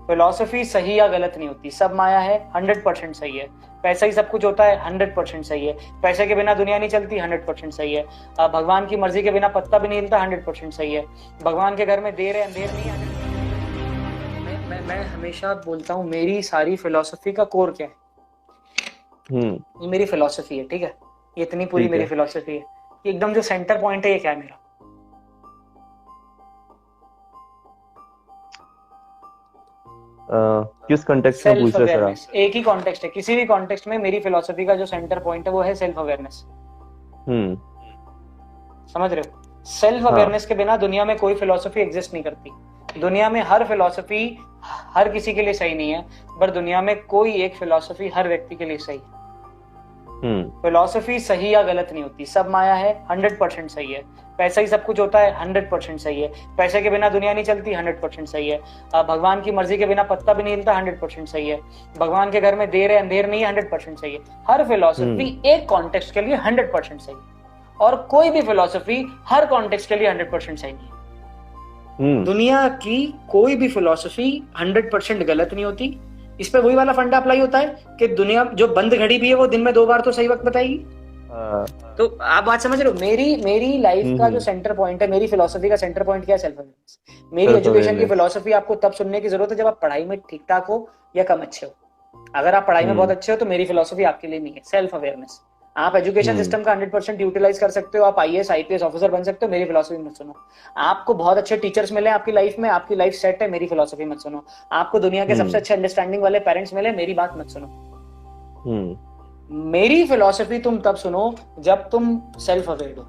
Philosophy सही या गलत नहीं होती, सब माया है, 100% सही है। पैसा ही सब कुछ होता है, 100% सही है। पैसे के बिना दुनिया नहीं चलती, 100% सही है। भगवान की मर्जी के बिना पत्ता भी नहीं हिलता, 100% सही है। भगवान के घर में देर है अंधेर नहीं है। मैं हमेशा बोलता हूँ, मेरी सारी फिलॉसफी का कोर क्या है? ये मेरी फिलॉसफी है, ठीक है? ये इतनी पूरी मेरी फिलॉसफी है कि एकदम जो सेंटर पॉइंट है ये क्या है मेरा? किस कॉन्टेक्स्ट में पूछ रहे हैं सर? एक ही कॉन्टेक्स्ट है, किसी भी कॉन्टेक्स्ट में मेरी फिलॉसफी का जो सेंटर पॉइंट है वो है सेल्फ अवेयरनेस। समझ रहे हो? सेल्फ अवेयरनेस के बिना दुनिया में कोई फिलॉसफी एग्जिस्ट नहीं करती। दुनिया में हर फिलॉसफी हर किसी के लिए सही नहीं है, पर दुनिया में कोई एक फिलॉसफी हर व्यक्ति के लिए सही है। फिलॉसफी सही या गलत नहीं होती, सब माया है, 100% सही है। पैसा ही सब कुछ होता है, 100% सही है। पैसे के बिना दुनिया नहीं चलती, 100% सही है। भगवान की मर्जी के बिना पत्ता भी नहीं हिलता, 100% सही है। भगवान के घर में देर है अंधेर नहीं है, 100% सही है। हर फिलॉसफी एक कॉन्टेक्स्ट के लिए 100% सही है, और कोई भी फिलॉसफी हर कॉन्टेक्स्ट के लिए 100% सही नहीं है। दुनिया की कोई भी फिलॉसफी 100% गलत नहीं होती। इस पे वही वाला फंडा अप्लाई होता है कि दुनिया जो बंद घड़ी भी है वो दिन में 2 बार तो सही वक्त बताएगी। तो आप बात समझ रहे हो? मेरी लाइफ का जो सेंटर पॉइंट है, मेरी फिलॉसफी का सेंटर पॉइंट क्या है? Self awareness. मेरी एजुकेशन की फिलॉसफी आपको तब सुनने की जरूरत है जब आप पढ़ाई में ठीक ठाक हो या कम अच्छे हो। अगर आप पढ़ाई में बहुत अच्छे हो तो मेरी फिलॉसफी आपके लिए नहीं है। Self awareness. आप एजुकेशन सिस्टम का 100% यूटिलाइज कर सकते हो, आप IAS IPS ऑफिसर बन सकते हो, मेरी फिलॉसफी मत सुनो। आपको बहुत अच्छे टीचर्स मिले आपकी लाइफ में, आपकी लाइफ सेट है, मेरी फिलॉसफी मत सुनो। आपको दुनिया के सबसे अच्छे अंडरस्टैंडिंग वाले पेरेंट्स मिले, मेरी बात मत सुनो। मेरी फिलॉसफी तुम तब सुनो जब तुम सेल्फ अवेयर हो।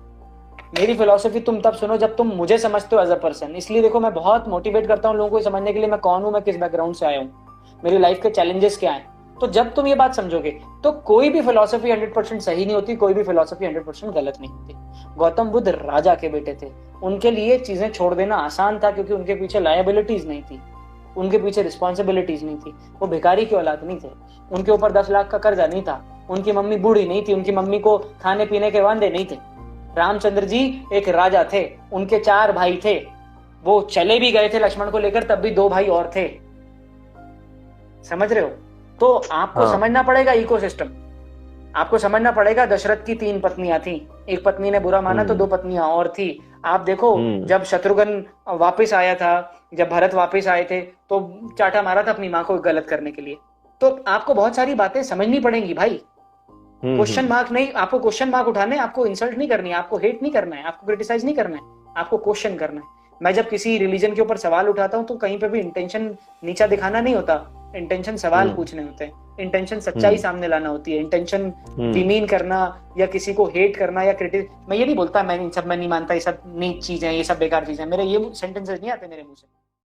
मेरी फिलॉसफी तुम तब सुनो जब तुम मुझे समझते हो एज अ पर्सन। इसलिए देखो, मैं बहुत मोटिवेट करता हूँ लोगों को समझने के लिए मैं कौन हूँ, मैं किस बैकग्राउंड से आया हूँ, मेरी लाइफ के चैलेंजेस क्या है। तो जब तुम ये बात समझोगे तो कोई भी फिलॉसफी 100% सही नहीं होती, कोई भी फिलॉसफी 100% गलत नहीं होती। गौतम बुद्ध राजा के बेटे थे, उनके लिए चीजें छोड़ देना आसान था क्योंकि उनके पीछे लायबिलिटीज नहीं थी, उनके पीछे रिस्पॉन्सिबिलिटीज नहीं थी। वो भिखारी की औलाद नहीं थे, उनके ऊपर 10 लाख का कर्जा नहीं था, उनकी मम्मी बूढ़ी नहीं थी, उनकी मम्मी को खाने पीने के वांदे नहीं थे। रामचंद्र जी एक राजा थे, उनके 4 भाई थे, वो चले भी गए थे लक्ष्मण को लेकर, तब भी 2 भाई और थे। समझ रहे हो? तो आपको समझना पड़ेगा इकोसिस्टम। आपको समझना पड़ेगा दशरथ की 3 पत्नियां थी, एक पत्नी ने बुरा माना तो 2 पत्नियां और थी। आप देखो, जब शत्रुघ्न वापस आया था, जब भरत वापस आए थे तो चाटा मारा था अपनी माँ को गलत करने के लिए। तो आपको बहुत सारी बातें समझनी पड़ेंगी भाई। क्वेश्चन मार्क नहीं, आपको क्वेश्चन मार्क उठाने, आपको इंसल्ट नहीं करनी है, आपको हेट नहीं करना है, आपको क्रिटिसाइज नहीं करना है, आपको क्वेश्चन करना है। मैं जब किसी रिलीजन के ऊपर सवाल उठाता हूं तो कहीं पे भी इंटेंशन नीचा दिखाना नहीं होता, इंटेंशन सवाल पूछने होते हैं, इंटेंशन सच्चाई सामने लाना होती है। इंटेंशन डिमीन करना या किसी को हेट करना या क्रिटिक, मैं ये नहीं बोलता मैं इन सब में नहीं मानता, ये सब नीच चीजें, ये सब बेकार चीजें, मेरे ये सेंटेंसेस नहीं आते मेरे मुंह से।